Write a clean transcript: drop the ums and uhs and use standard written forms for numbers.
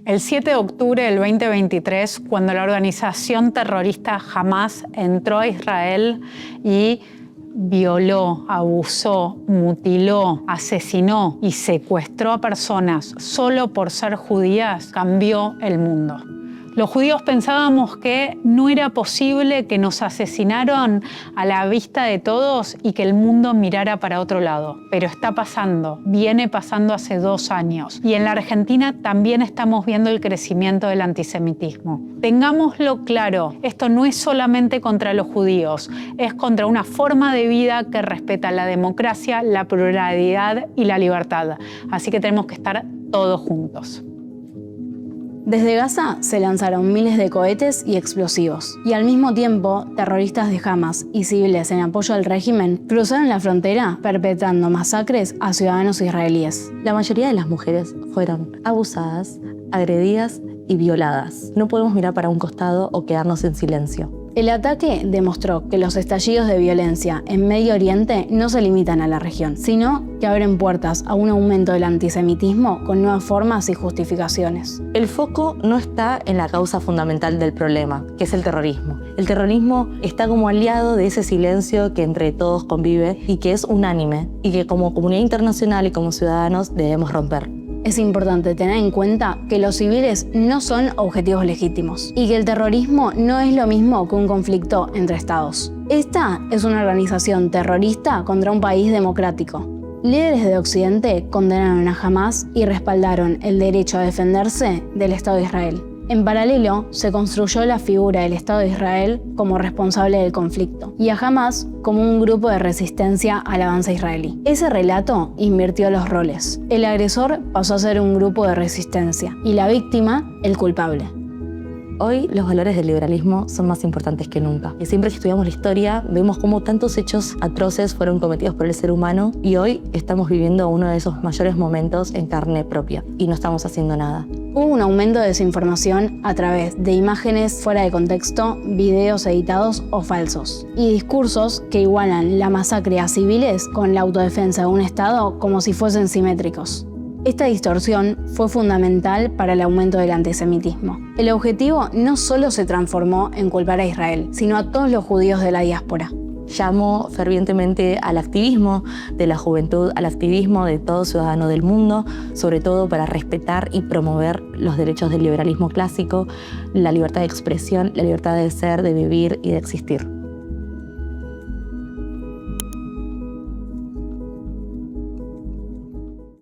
El 7 de octubre del 2023, cuando la organización terrorista Hamás entró a Israel y violó, abusó, mutiló, asesinó y secuestró a personas solo por ser judías, cambió el mundo. Los judíos pensábamos que no era posible que nos asesinaran a la vista de todos y que el mundo mirara para otro lado. Pero está pasando, viene pasando hace 2 años. Y en la Argentina también estamos viendo el crecimiento del antisemitismo. Tengámoslo claro, esto no es solamente contra los judíos, es contra una forma de vida que respeta la democracia, la pluralidad y la libertad. Así que tenemos que estar todos juntos. Desde Gaza se lanzaron miles de cohetes y explosivos, y al mismo tiempo, terroristas de Hamás y civiles en apoyo al régimen cruzaron la frontera perpetrando masacres a ciudadanos israelíes. La mayoría de las mujeres fueron abusadas, agredidas y violadas. No podemos mirar para un costado o quedarnos en silencio. El ataque demostró que los estallidos de violencia en Medio Oriente no se limitan a la región, sino que abren puertas a un aumento del antisemitismo con nuevas formas y justificaciones. El foco no está en la causa fundamental del problema, que es el terrorismo. El terrorismo está como aliado de ese silencio que entre todos convive y que es unánime y que como comunidad internacional y como ciudadanos debemos romper. Es importante tener en cuenta que los civiles no son objetivos legítimos y que el terrorismo no es lo mismo que un conflicto entre estados. Esta es una organización terrorista contra un país democrático. Líderes de Occidente condenaron a Hamás y respaldaron el derecho a defenderse del Estado de Israel. En paralelo, se construyó la figura del Estado de Israel como responsable del conflicto y a Hamás como un grupo de resistencia al avance israelí. Ese relato invirtió los roles. El agresor pasó a ser un grupo de resistencia y la víctima, el culpable. Hoy los valores del liberalismo son más importantes que nunca. Y siempre que estudiamos la historia vemos cómo tantos hechos atroces fueron cometidos por el ser humano y hoy estamos viviendo uno de esos mayores momentos en carne propia y no estamos haciendo nada. Hubo un aumento de desinformación a través de imágenes fuera de contexto, videos editados o falsos, y discursos que igualan la masacre a civiles con la autodefensa de un Estado como si fuesen simétricos. Esta distorsión fue fundamental para el aumento del antisemitismo. El objetivo no solo se transformó en culpar a Israel, sino a todos los judíos de la diáspora. Llamo fervientemente al activismo de la juventud, al activismo de todo ciudadano del mundo, sobre todo para respetar y promover los derechos del liberalismo clásico, la libertad de expresión, la libertad de ser, de vivir y de existir.